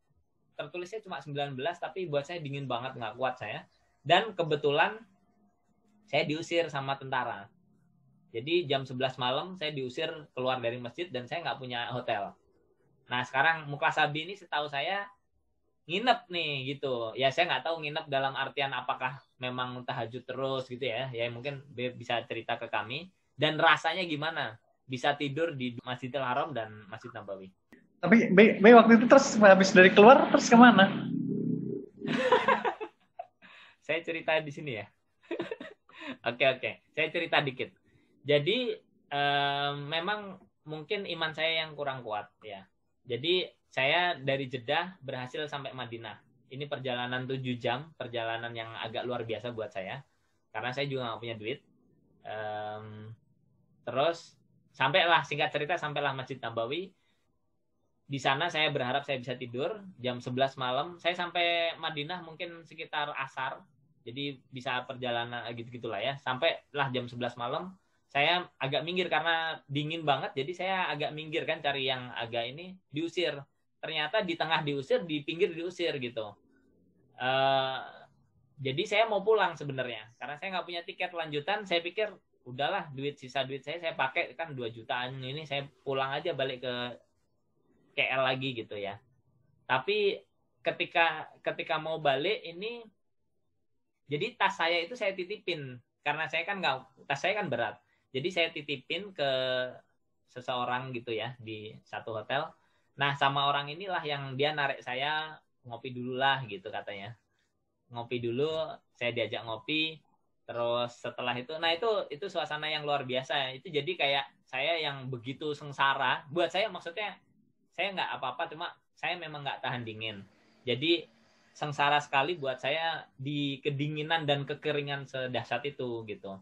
tertulisnya cuma 19, tapi buat saya dingin banget, nggak kuat saya. Dan kebetulan saya diusir sama tentara. Jadi jam 11 malam saya diusir keluar dari masjid dan saya nggak punya hotel. Nah sekarang Mukasabi ini setahu saya nginep nih gitu. Ya saya nggak tahu nginep dalam artian apakah memang tahajud terus gitu ya. Ya mungkin bisa cerita ke kami. Dan rasanya gimana? Bisa tidur di Masjidil Haram dan Masjid Nabawi. Tapi B waktu itu terus habis dari keluar terus kemana? Saya cerita di sini ya. Oke. Saya cerita dikit. Jadi memang mungkin iman saya yang kurang kuat ya. Jadi saya dari Jeddah berhasil sampai Madinah. Ini perjalanan 7 jam, perjalanan yang agak luar biasa buat saya. Karena saya juga nggak punya duit. Terus singkat cerita sampailah Masjid Nabawi. Di sana saya berharap saya bisa tidur jam 11 malam. Saya sampai Madinah mungkin sekitar asar. Jadi bisa perjalanan gitu-gitulah ya. Sampailah jam 11 malam. Saya agak minggir karena dingin banget. Jadi saya agak minggir kan cari yang agak ini. Diusir. Ternyata di tengah diusir, di pinggir diusir gitu. Jadi saya mau pulang sebenarnya. Karena saya nggak punya tiket lanjutan. Saya pikir udahlah sisa duit saya pakai kan 2 jutaan ini. Saya pulang aja balik ke KL lagi gitu ya. Tapi ketika mau balik ini, jadi tas saya itu saya titipin karena tas saya kan berat. Jadi saya titipin ke seseorang gitu ya di satu hotel. Nah sama orang inilah yang dia narik saya ngopi dulu lah gitu katanya. Ngopi dulu, saya diajak ngopi. Terus setelah itu, nah itu suasana yang luar biasa. Itu jadi kayak saya yang begitu sengsara. Buat saya maksudnya saya nggak apa-apa, cuma saya memang nggak tahan dingin. Jadi sengsara sekali buat saya di kedinginan dan kekeringan sedahsyat itu gitu.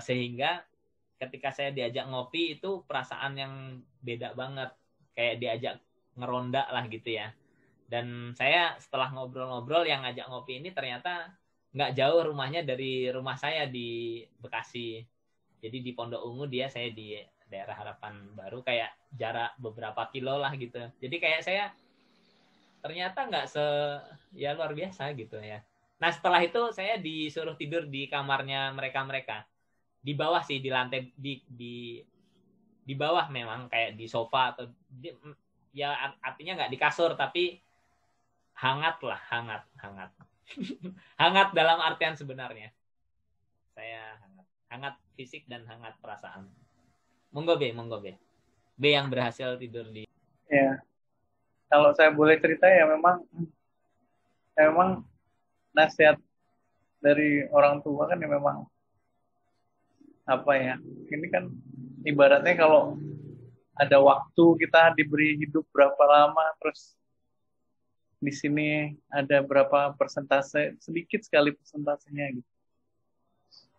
Sehingga ketika saya diajak ngopi itu perasaan yang beda banget. Kayak diajak ngeronda lah gitu ya. Dan saya setelah ngobrol-ngobrol yang ngajak ngopi ini ternyata nggak jauh rumahnya dari rumah saya di Bekasi. Jadi di Pondok Ungu, saya di daerah Harapan Baru, kayak jarak beberapa kilo lah gitu. Jadi kayak saya ternyata nggak ya luar biasa gitu ya. Nah setelah itu saya disuruh tidur di kamarnya mereka. Di bawah sih, di lantai, di bawah memang kayak di sofa atau ya artinya nggak di kasur tapi hangat lah, hangat. Hangat dalam artian sebenarnya. Saya hangat fisik dan hangat perasaan. Monggo B. B yang berhasil tidur di. Ya, kalau saya boleh cerita ya memang nasihat dari orang tua kan ya memang apa ya, ini kan ibaratnya kalau ada waktu kita diberi hidup berapa lama, terus di sini ada berapa persentase, sedikit sekali persentasenya gitu.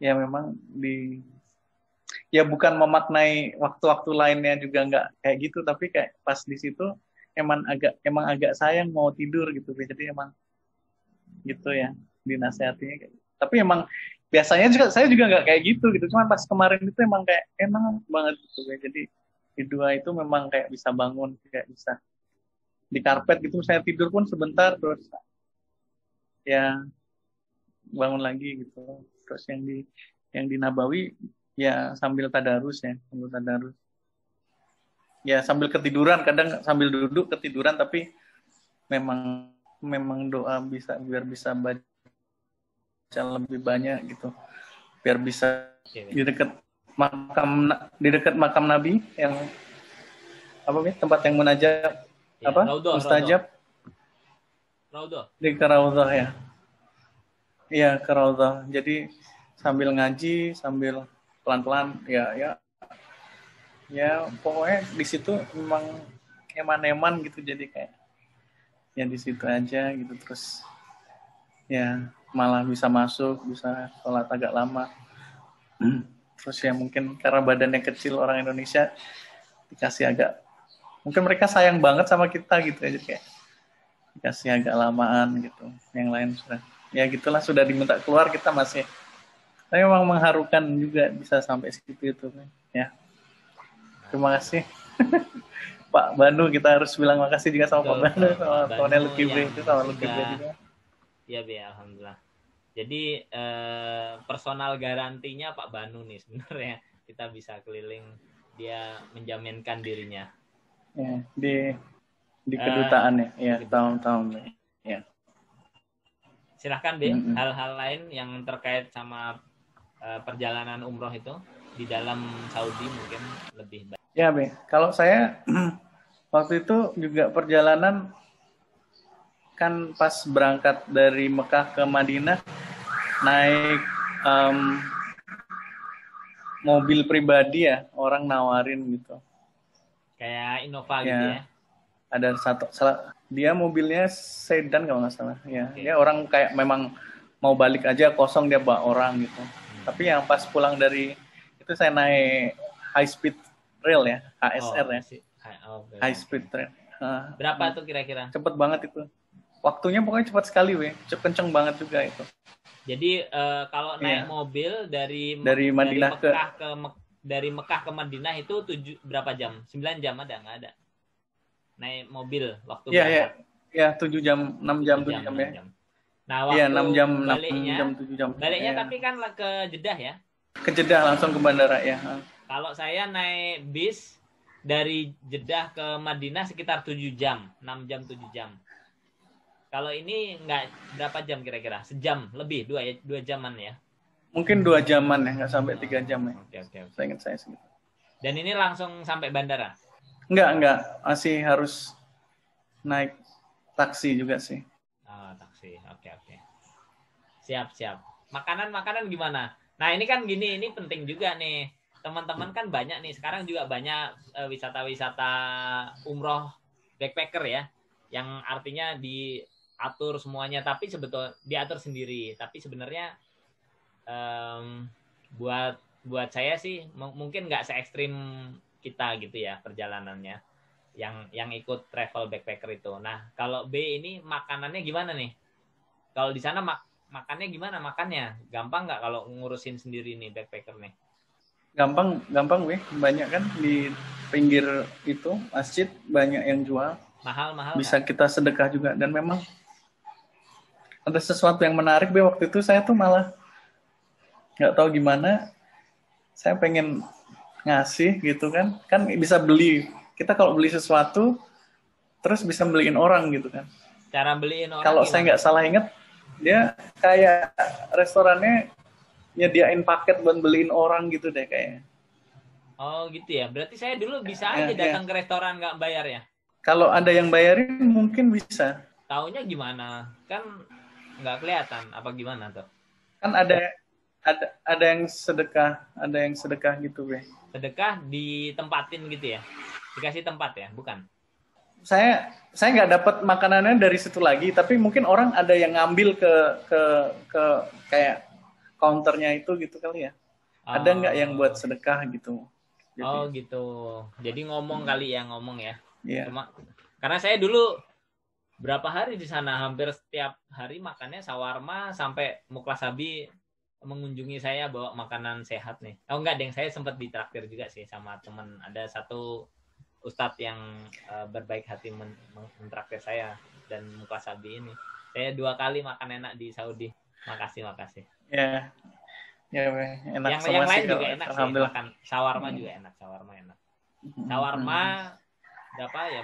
Ya memang ya bukan memaknai waktu-waktu lainnya juga nggak kayak gitu, tapi kayak pas di situ emang agak sayang mau tidur gitu. Jadi emang gitu ya dinasehatinya kayak gitu. Tapi emang biasanya juga saya juga nggak kayak gitu. Cuman pas kemarin itu emang kayak enak banget gitu ya. Jadi di 2 itu memang kayak bisa bangun, kayak bisa di karpet gitu, saya tidur pun sebentar terus ya bangun lagi gitu. Terus yang di Nabawi ya sambil tadarus. Ya sambil ketiduran, kadang sambil duduk ketiduran, tapi memang doa biar bisa baca lebih banyak gitu. Biar bisa di dekat makam Nabi yang tempat yang munajat ya, mustajab. Raudhah. Di Raudhah ya. Iya, ke Raudhah. Jadi sambil ngaji, sambil pelan-pelan ya pokoknya di situ memang eman-eman gitu, jadi kayak ya di situ aja gitu. Terus ya malah bisa masuk, bisa sholat agak lama. Terus ya mungkin karena badannya kecil orang Indonesia dikasih agak, mungkin mereka sayang banget sama kita gitu aja, kayak dikasih agak lamaan gitu. Yang lain sudah, ya gitulah, sudah diminta keluar kita masih. Tapi memang mengharukan juga bisa sampai segitu itu ya. Terima kasih Pak Banu, kita harus bilang makasih juga sama Pak Banu, sama Tonel Lukibre itu, sama Lukibre juga. Ya, Be, alhamdulillah. Jadi personal garantinya Pak Banu nih sebenarnya, kita bisa keliling, dia menjaminkan dirinya. Ya, di kedutaan ya, tahun-tahun ya. Silahkan, Be, hal-hal lain yang terkait sama perjalanan umroh itu di dalam Saudi mungkin lebih baik. Ya, Be, kalau saya waktu itu juga perjalanan kan pas berangkat dari Mekah ke Madinah naik mobil pribadi ya, orang nawarin gitu. Kayak Innova ya, gitu ya. Ada dia mobilnya sedan kalau nggak salah. Ya, dia orang kayak memang mau balik aja kosong, dia bawa orang gitu. Tapi yang pas pulang dari itu saya naik high speed rail ya, HSR ya. High speed rail. Berapa tuh kira-kira? Cepet banget itu. Waktunya pokoknya cepat sekali, kenceng banget juga itu. Jadi kalau naik mobil dari Madinah dari Mekah ke Madinah itu berapa jam? 9 jam ada nggak ada? Naik mobil waktu berangkat. Iya, 7 jam, 6 jam, 7 jam ya. Nah, waktu 6 jam, baliknya, 6 jam, 7 jam. Baliknya tapi kan ke Jeddah ya? Ke Jeddah, langsung ke bandara ya. Kalau saya naik bis dari Jeddah ke Madinah sekitar 7 jam, 6 jam, 7 jam. Kalau ini nggak, berapa jam kira-kira? Sejam lebih, 2 jaman ya? Mungkin 2 jaman ya, nggak sampai 3 jam ya. Oke. Saya ingat saya segitu. Dan ini langsung sampai bandara? Enggak. Masih harus naik taksi juga sih. Oh, taksi. Oke. Siap. Makanan gimana? Nah, ini kan gini, ini penting juga nih. Teman-teman kan banyak nih, sekarang juga banyak wisata-wisata umroh backpacker ya, yang artinya diatur semuanya, tapi sebetulnya diatur sendiri. Tapi sebenarnya buat saya sih mungkin nggak se-ekstrim kita gitu ya perjalanannya yang ikut travel backpacker itu. Nah, kalau B ini makanannya gimana nih? Kalau di sana makannya gimana? Makannya gampang nggak kalau ngurusin sendiri nih backpacker nih? Gampang banyak kan di pinggir itu masjid banyak yang jual. Mahal bisa gak? Kita sedekah juga. Dan memang ada sesuatu yang menarik waktu itu, saya tuh malah nggak tahu gimana, saya pengen ngasih gitu kan bisa beli, kita kalau beli sesuatu terus bisa beliin orang gitu kan. Cara beliin orang kalau saya nggak salah ingat, dia kayak restorannya nyediain paket buat beliin orang gitu deh kayaknya. Oh gitu ya, berarti saya dulu bisa aja datang ke restoran nggak bayar ya? Kalau ada yang bayarin mungkin bisa. Taunya gimana? Kan nggak kelihatan apa gimana tuh? Kan ada yang sedekah gitu, Be. Sedekah ditempatin gitu ya? Dikasih tempat ya, bukan? Saya nggak dapat makanannya dari situ lagi, tapi mungkin orang ada yang ngambil ke kayak counternya itu gitu kali ya. Ada nggak yang buat sedekah gitu? Jadi, gitu. Jadi ngomong kali ya, ngomong ya. Iya. Cuma karena saya dulu berapa hari di sana, hampir setiap hari makannya shawarma, sampai Muklasabi mengunjungi saya bawa makanan sehat nih. Oh enggak, deng, saya sempat ditraktir juga sih sama teman. Ada satu ustadz yang berbaik hati mentraktir saya dan Muklasabi ini. Saya 2 kali makan enak di Saudi. Makasih. Ya, enak. Yang lain juga enak sih, makan shawarma juga enak. Shawarma berapa ya,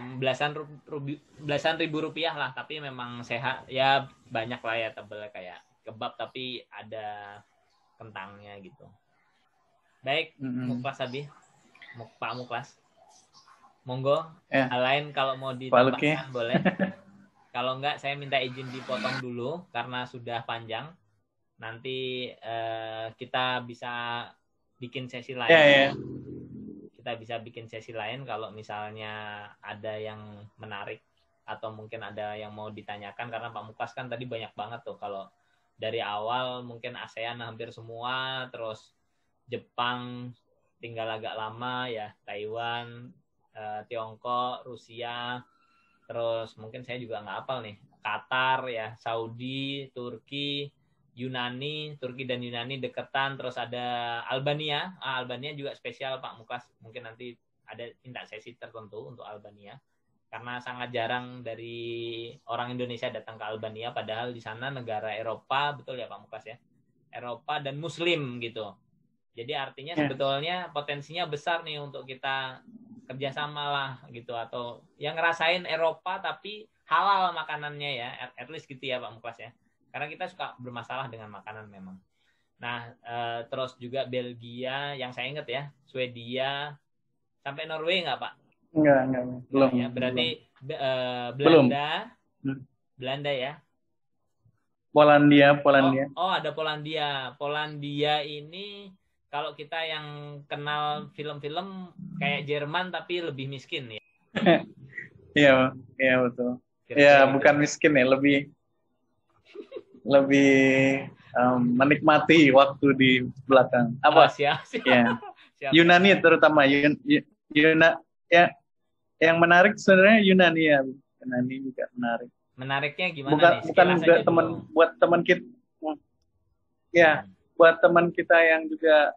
belasan ribu rupiah lah, tapi memang sehat ya, banyak lah ya, tebel kayak kebab tapi ada kentangnya gitu. Baik, Muklas Abi, Pak Muklas, monggo hal lain kalau mau ditambahkan boleh. Kalau enggak saya minta izin dipotong dulu karena sudah panjang. Nanti kita bisa bikin sesi lain. Kita bisa bikin sesi lain kalau misalnya ada yang menarik atau mungkin ada yang mau ditanyakan, karena Pak Muklas kan tadi banyak banget tuh kalau dari awal mungkin ASEAN hampir semua, terus Jepang tinggal agak lama ya, Taiwan, Tiongkok, Rusia, terus mungkin saya juga nggak hafal nih, Qatar ya, Saudi, Turki, Yunani, Turki dan Yunani deketan, terus ada Albania. Albania juga spesial Pak Mukas, mungkin nanti ada minta sesi tertentu untuk Albania karena sangat jarang dari orang Indonesia datang ke Albania, padahal di sana negara Eropa, betul ya Pak Mukas ya, Eropa dan Muslim gitu. Jadi artinya sebetulnya potensinya besar nih untuk kita kerjasama lah gitu, atau yang ngerasain Eropa tapi halal makanannya ya, at least gitu ya Pak Mukas ya, karena kita suka bermasalah dengan makanan memang. Nah terus juga Belgia yang saya ingat ya, Swedia, sampai Norway nggak Pak? Enggak, belum. Ya, berarti Belanda, Belanda ya. Polandia. Oh, ada Polandia. Polandia ini kalau kita yang kenal film-film kayak Jerman tapi lebih miskin ya. Iya betul. Ya bukan miskin ya, lebih menikmati waktu di belakang. Apa? Siap. Ya. Yunani terutama ya. Yang menarik sebenarnya Yunani ya. Yunani juga menarik. Menariknya gimana nih? Bukan juga buat teman kita. Ya, buat teman kita yang juga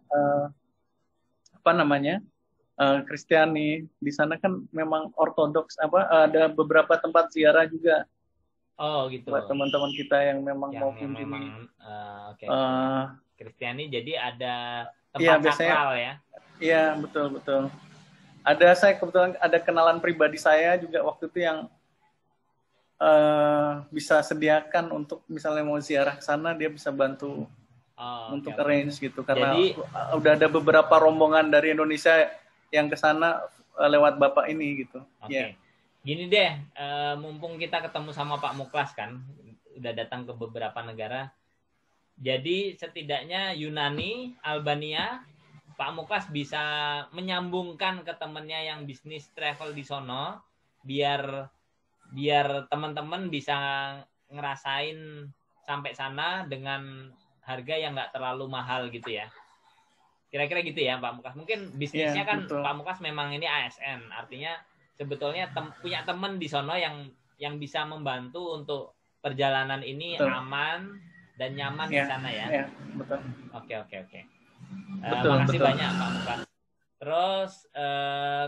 Kristiani, di sana kan memang ortodoks, ada beberapa tempat ziarah juga. Oh gitu. Buat teman-teman kita yang memang mau kunjungi. Kristiani, jadi ada tempat sakral ya. Iya, betul. Saya kebetulan ada kenalan pribadi saya juga waktu itu yang bisa sediakan untuk misalnya mau ziarah ke sana, dia bisa bantu untuk arrange gitu, karena udah ada beberapa rombongan dari Indonesia yang ke sana lewat Bapak ini gitu. Okay. Gini deh, mumpung kita ketemu sama Pak Muklas kan, udah datang ke beberapa negara. Jadi setidaknya Yunani, Albania, Pak Muklas bisa menyambungkan ke temennya yang bisnis travel di sono, biar teman-teman bisa ngerasain sampai sana dengan harga yang nggak terlalu mahal gitu ya. Kira-kira gitu ya Pak Muklas. Mungkin bisnisnya kan betul. Pak Muklas memang ini ASN, artinya sebetulnya punya teman di sono yang bisa membantu untuk perjalanan ini betul. Aman dan nyaman di sana ya. Iya, betul. Oke. Makasih banyak Pak Muklas. Terus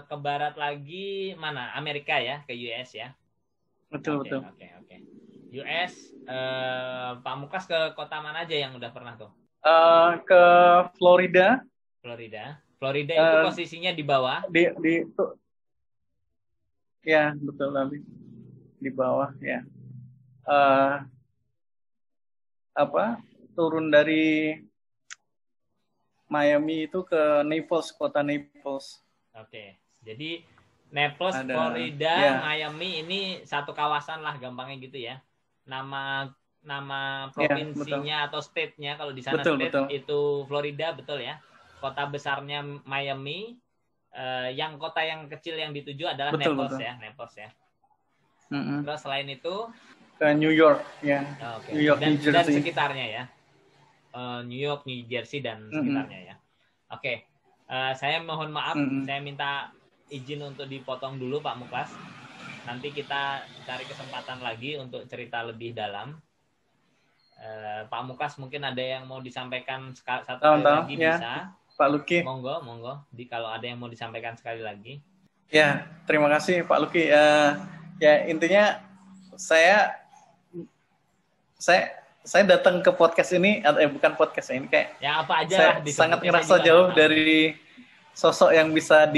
ke barat lagi mana? Amerika ya, ke US ya. Betul. Oke. US, Pak Muklas ke kota mana aja yang udah pernah tuh? Ke Florida. Florida itu posisinya di bawah. Ya betul nanti di bawah ya. Turun dari Miami itu ke Naples, kota Naples. Oke. Jadi Naples, Florida, Miami ini satu kawasan lah gampangnya gitu ya. Nama provinsinya atau state-nya kalau di sana betul. Itu Florida betul ya. Kota besarnya Miami, yang kota yang kecil yang dituju adalah Naples ya. Terus selain itu ke New York ya. New York, New Jersey dan sekitarnya ya. New York, New Jersey dan sekitarnya ya. Oke. Saya mohon maaf, saya minta izin untuk dipotong dulu Pak Muklas. Nanti kita cari kesempatan lagi untuk cerita lebih dalam. Pak Muklas mungkin ada yang mau disampaikan satu kali lagi ya. Bisa. Pak Luki. Monggo. Kalau ada yang mau disampaikan sekali lagi. Ya, terima kasih Pak Luki. Ya intinya saya datang ke podcast ini, bukan podcast ini kayak. Ya apa aja saya lah. Sangat ngerasa jauh dari sosok yang bisa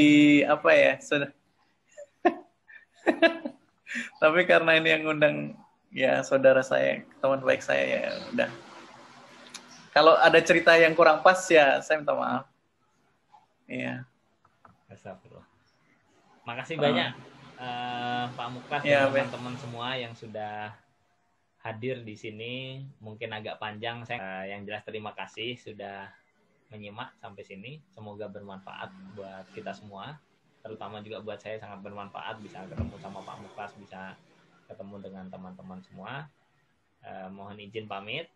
Tapi karena ini yang ngundang ya saudara saya, teman baik saya ya udah. Kalau ada cerita yang kurang pas ya saya minta maaf. Iya. Makasih banyak Pak Muklas dan teman-teman semua yang sudah hadir di sini. Mungkin agak panjang saya yang jelas terima kasih sudah menyimak sampai sini. Semoga bermanfaat buat kita semua. Terutama juga buat saya sangat bermanfaat bisa ketemu sama Pak Muklas, bisa ketemu dengan teman-teman semua. Mohon izin pamit.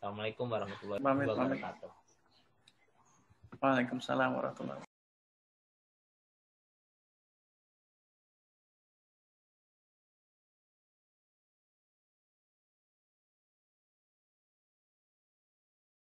Assalamualaikum warahmatullahi Pamit. wabarakatuh. Waalaikumsalam warahmatullahi wabarakatuh.